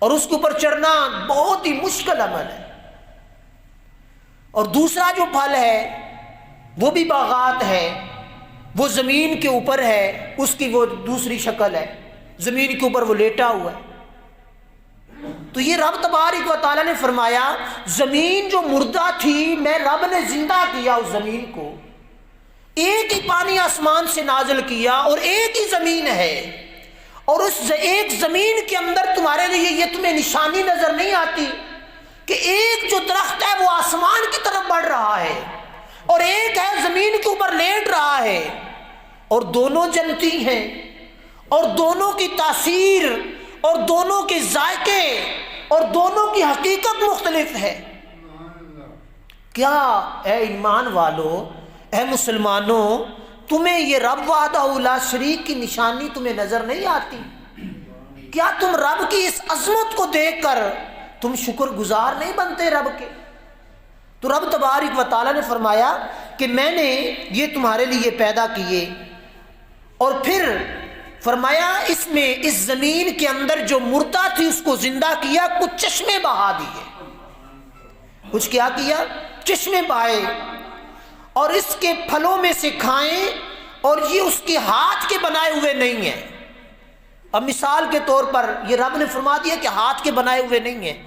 اور اس کے اوپر چڑھنا بہت ہی مشکل عمل ہے۔ اور دوسرا جو پھل ہے وہ بھی باغات ہے، وہ زمین کے اوپر ہے، اس کی وہ دوسری شکل ہے، زمین کے اوپر وہ لیٹا ہوا ہے۔ تو یہ رب تبارک و تعالیٰ نے فرمایا زمین جو مردہ تھی میں رب نے زندہ کیا اس زمین کو، ایک ہی پانی آسمان سے نازل کیا اور ایک ہی زمین ہے، اور اس ایک زمین کے اندر تمہارے لیے یہ تمہیں نشانی نظر نہیں آتی کہ ایک جو درخت ہے وہ آسمان کی طرف بڑھ رہا ہے اور ایک ہے زمین کے اوپر لیٹ رہا ہے، اور دونوں جنتی ہیں اور دونوں کی تاثیر اور دونوں کے ذائقے اور دونوں کی حقیقت مختلف ہے۔ کیا اے ایمان والو، اے مسلمانوں، تمہیں یہ رب وحدہ لا شریک کی نشانی تمہیں نظر نہیں آتی؟ کیا تم رب کی اس عظمت کو دیکھ کر تم شکر گزار نہیں بنتے رب کے؟ تو رب تبارک و تعالیٰ نے فرمایا کہ میں نے یہ تمہارے لیے پیدا کیے، اور پھر فرمایا اس میں اس زمین کے اندر جو مردہ تھی اس کو زندہ کیا، کچھ چشمے بہا دیے۔ کچھ کیا کیا؟ چشمے بہائے، اور اس کے پھلوں میں سے کھائیں، اور یہ اس کے ہاتھ کے بنائے ہوئے نہیں ہیں۔ اب مثال کے طور پر یہ رب نے فرما دیا کہ ہاتھ کے بنائے ہوئے نہیں ہیں۔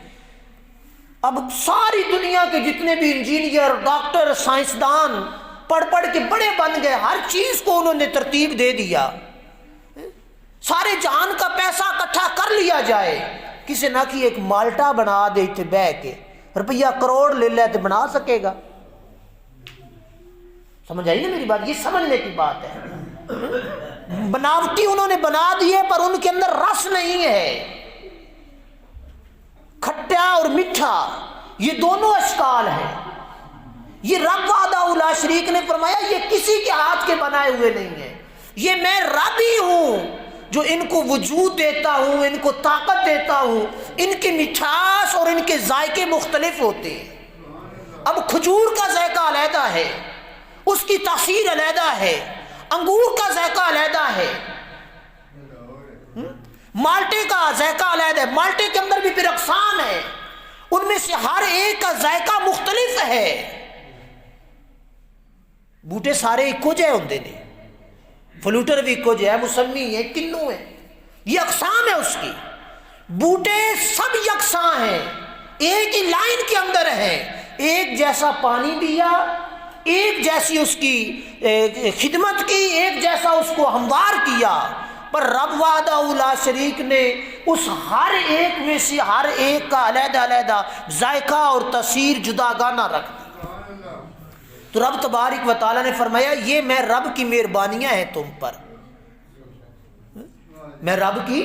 اب ساری دنیا کے جتنے بھی انجینئر، ڈاکٹر، سائنسدان پڑھ پڑھ کے بڑے بن گئے، ہر چیز کو انہوں نے ترتیب دے دیا، سارے جہان کا پیسہ اکٹھا کر لیا جائے، کسی نہ کی ایک مالٹا بنا دے تے بہ کے روپیہ کروڑ لے لے تو بنا سکے گا؟ سمجھ آئی نا میری بات؟ یہ سمجھنے کی بات ہے۔ بناوٹی انہوں نے بنا دیے پر ان کے اندر رس نہیں ہے۔ کھٹا اور میٹھا یہ دونوں اشکال ہیں۔ یہ رب وحدہ لا شریک نے فرمایا یہ کسی کے ہاتھ کے بنائے ہوئے نہیں ہیں، یہ میں رب ہی ہوں جو ان کو وجود دیتا ہوں، ان کو طاقت دیتا ہوں۔ ان کی مٹھاس اور ان کے ذائقے مختلف ہوتے ہیں۔ اب کھجور کا ذائقہ علیحدہ ہے، اس کی تاثیر علیحدہ ہے، انگور کا ذائقہ علیحدہ ہے، مالٹے کا ذائقہ علیحدہ ہے، مالٹے کے اندر بھی پھر اقسام ہے، ان میں سے ہر ایک کا ذائقہ مختلف ہے۔ بوٹے سارے ایکو جے ہوندے نے، فلوٹر بھی ایکو جے ہے، موسمی ہے، کنو ہے، یہ اقسام ہے اس کی۔ بوٹے سب یکساں ہیں، ایک ہی لائن کے اندر ہیں، ایک جیسا پانی دیا، ایک جیسی اس کی خدمت کی، ایک جیسا اس کو ہموار کیا، پر رب وحدہ لا شریک نے اس ہر ایک میں سے ہر ایک کا علیحدہ علیحدہ ذائقہ اور تاثیر جداگانہ رکھ دی۔ تو رب تبارک و تعالیٰ نے فرمایا یہ میں رب کی مہربانیاں ہیں تم پر، میں رب کی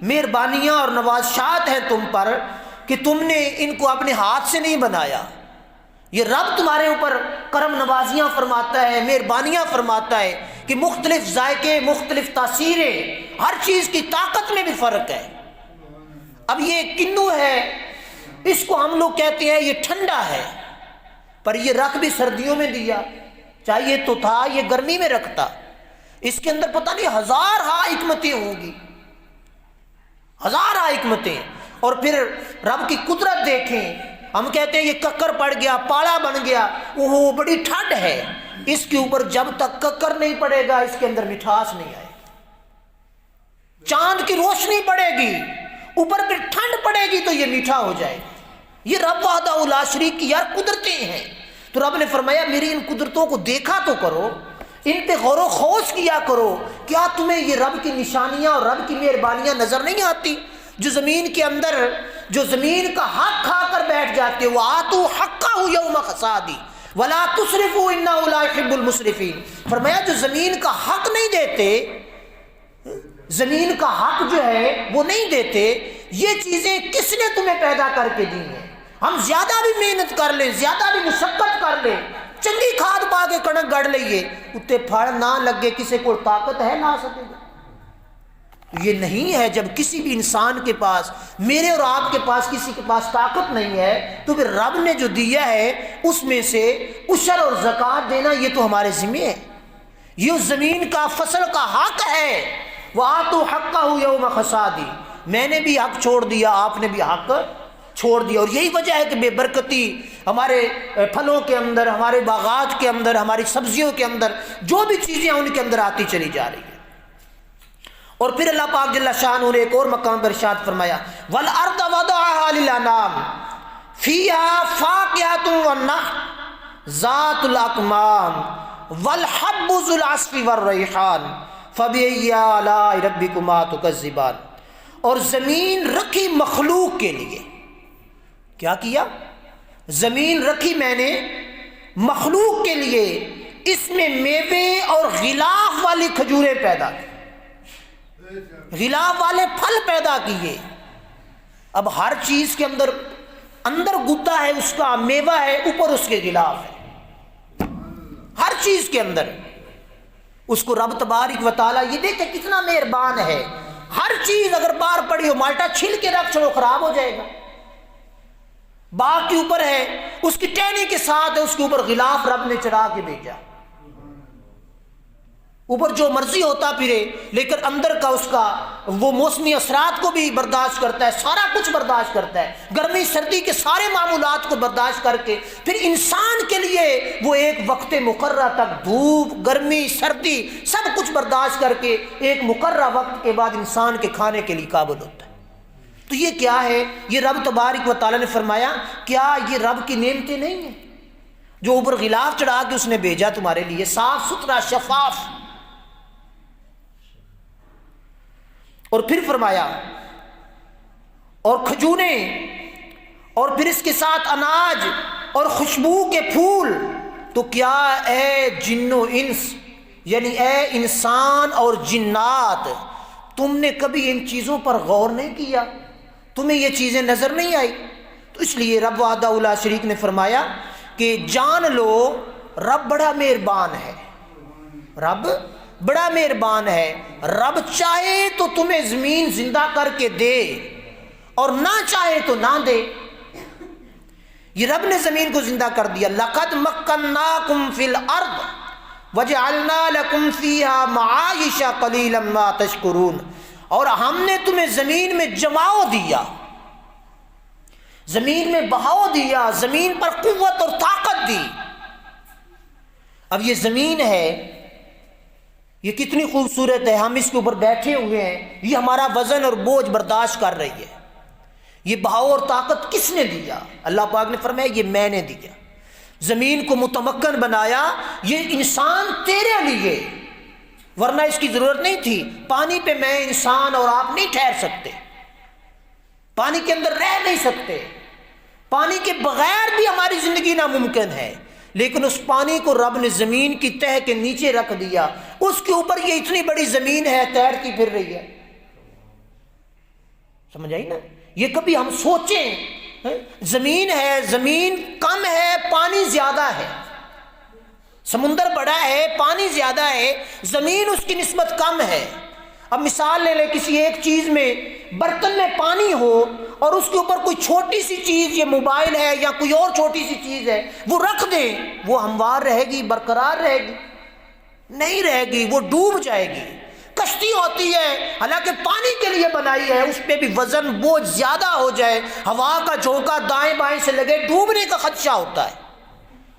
مہربانیاں اور نوازشات ہیں تم پر کہ تم نے ان کو اپنے ہاتھ سے نہیں بنایا۔ یہ رب تمہارے اوپر کرم نوازیاں فرماتا ہے، مہربانیاں فرماتا ہے کہ مختلف ذائقے، مختلف تاثیریں، ہر چیز کی طاقت میں بھی فرق ہے۔ اب یہ کنو ہے، اس کو ہم لوگ کہتے ہیں یہ ٹھنڈا ہے، پر یہ رکھ بھی سردیوں میں دیا، چاہیے تو تھا یہ گرمی میں رکھتا، اس کے اندر پتہ نہیں ہزار حکمتیں ہوں گی، ہزار حکمتیں۔ اور پھر رب کی قدرت دیکھیں، ہم کہتے ہیں یہ ککر پڑ گیا، پاڑا بن گیا، وہ بڑی ٹھنڈ ہے، اس کے اوپر جب تک ککر نہیں پڑے گا اس کے اندر مٹھاس نہیں آئے گی۔ چاند کی روشنی پڑے گی، اوپر پھر ٹھنڈ پڑے گی تو یہ میٹھا ہو جائے گا۔ یہ رب وحدہ لا شریک کی یار قدرتیں ہیں۔ تو رب نے فرمایا میری ان قدرتوں کو دیکھا تو کرو، ان پہ غور و خوض کیا کرو، کیا تمہیں یہ رب کی نشانیاں اور رب کی مہربانیاں نظر نہیں آتی؟ جو زمین کے اندر جو زمین کا حق کھا کر بیٹھ جاتے، وَآتُوا حَقَّهُ يَوْمَ حَصَادِهِ وَلَا تُسْرِفُوا إِنَّهُ لَا يُحِبُّ الْمُسْرِفِينَ۔ فرمایا جو زمین کا حق نہیں دیتے، زمین کا حق جو ہے وہ نہیں دیتے، یہ چیزیں کس نے تمہیں پیدا کر کے دی ہیں؟ ہم زیادہ بھی محنت کر لیں، زیادہ بھی مشقت کر لیں، چنگی کھاد پا کے کڑک گڑ لئیے، اتنے پھڑ نہ لگے، کسی کو طاقت ہے نہ سکے گا۔ یہ نہیں ہے جب کسی بھی انسان کے پاس، میرے اور آپ کے پاس کسی کے پاس طاقت نہیں ہے، تو پھر رب نے جو دیا ہے اس میں سے عشر اور زکوٰۃ دینا یہ تو ہمارے ذمہ ہے، یہ اس زمین کا فصل کا حق ہے۔ وَآتُوا حَقَّهُ يَوْمَ حَصَادِهِ میں نے بھی حق چھوڑ دیا، آپ نے بھی حق چھوڑ دیا۔ اور یہی وجہ ہے کہ بے برکتی ہمارے پھلوں کے اندر، ہمارے باغات کے اندر، ہماری سبزیوں کے اندر، جو بھی چیزیں ان کے اندر آتی چلی جا رہی ہیں۔ اور پھر اللہ پاک جل شانہ نے ایک اور مقام پر ارشاد فرمایا وَالْأَرْضَ وَضَعَهَا لِلْأَنَامِ فِيهَا فَاكِهَةٌ وَالنَّخْلُ ذَاتُ الْأَكْمَامِ وَالْحَبُّ ذُو الْعَصْفِ وَالرَّيْحَانُ فَبِأَيِّ آلَاءِ رَبِّكُمَا تُكَذِّبَانِ۔ اور زمین رکھی مخلوق کے لیے، کیا کیا؟ زمین رکھی میں نے مخلوق کے لیے، اس میں میوے اور غلاف والی کھجوریں پیدا کی، غلاف والے پھل پیدا کیے۔ اب ہر چیز کے اندر گدا ہے، اس کا میوہ ہے، اوپر اس کے غلاف ہے، ہر چیز کے اندر۔ اس کو رب تبارک و تعالیٰ، یہ دیکھیں کتنا مہربان ہے، ہر چیز اگر باہر پڑی ہو، مالٹا چھل کے رکھ چھوڑو خراب ہو جائے گا۔ باغ کے اوپر ہے، اس کی ٹہنی کے ساتھ ہے، اس کے اوپر غلاف رب نے چڑھا کے بھیجا، اوپر جو مرضی ہوتا پھرے، لیکن اندر کا اس کا وہ موسمی اثرات کو بھی برداشت کرتا ہے، سارا کچھ برداشت کرتا ہے، گرمی سردی کے سارے معمولات کو برداشت کر کے پھر انسان کے لیے وہ ایک وقت مقررہ تک دھوپ گرمی سردی سب کچھ برداشت کر کے ایک مقررہ وقت کے بعد انسان کے کھانے کے لیے قابل ہوتا ہے۔ تو یہ کیا ہے؟ یہ رب تبارک و تعالیٰ نے فرمایا کیا یہ رب کی نعمتیں نہیں ہیں جو اوپر غلاف چڑھا کے اس نے بھیجا تمہارے لیے، صاف ستھرا شفاف۔ اور پھر فرمایا اور کھجوریں، اور پھر اس کے ساتھ اناج اور خوشبو کے پھول۔ تو کیا اے جن و انس، یعنی اے انسان اور جنات، تم نے کبھی ان چیزوں پر غور نہیں کیا؟ تمہیں یہ چیزیں نظر نہیں آئی؟ تو اس لیے رب وحدہ لا شریک نے فرمایا کہ جان لو رب بڑا مہربان ہے، رب بڑا مہربان ہے۔ رب چاہے تو تمہیں زمین زندہ کر کے دے، اور نہ چاہے تو نہ دے۔ یہ رب نے زمین کو زندہ کر دیا۔ لَقَدْ مَكَّنَّاكُمْ فِي الْأَرْضِ وَجَعَلْنَا لَكُمْ فِيهَا مَعَائِشَ قَلِيلًا مَا تَشْكُرُونَ۔ اور ہم نے تمہیں زمین میں جماؤ دیا، زمین میں بہاؤ دیا، زمین پر قوت اور طاقت دی۔ اب یہ زمین ہے، یہ کتنی خوبصورت ہے، ہم اس کے اوپر بیٹھے ہوئے ہیں، یہ ہمارا وزن اور بوجھ برداشت کر رہی ہے۔ یہ بہاؤ اور طاقت کس نے دیا؟ اللہ پاک نے فرمایا یہ میں نے دیا۔ زمین کو متمکن بنایا، یہ انسان تیرے لیے، ورنہ اس کی ضرورت نہیں تھی۔ پانی پہ میں انسان اور آپ نہیں ٹھہر سکتے، پانی کے اندر رہ نہیں سکتے، پانی کے بغیر بھی ہماری زندگی ناممکن ہے، لیکن اس پانی کو رب نے زمین کی تہہ کے نیچے رکھ دیا، اس کے اوپر یہ اتنی بڑی زمین ہے تیرتی پھر رہی ہے۔ سمجھ آئی نا؟ یہ کبھی ہم سوچیں زمین ہے، زمین کم ہے، پانی زیادہ ہے، سمندر بڑا ہے، پانی زیادہ ہے، زمین اس کی نسبت کم ہے۔ اب مثال لے لیں، کسی ایک چیز میں برتن میں پانی ہو اور اس کے اوپر کوئی چھوٹی سی چیز، یہ موبائل ہے یا کوئی اور چھوٹی سی چیز ہے، وہ رکھ دیں، وہ ہموار رہے گی، برقرار رہے گی؟ نہیں رہے گی، وہ ڈوب جائے گی۔ کشتی ہوتی ہے، حالانکہ پانی کے لیے بنائی ہے، اس پہ بھی وزن بوجھ زیادہ ہو جائے، ہوا کا جھونکا دائیں بائیں سے لگے، ڈوبنے کا خدشہ ہوتا ہے۔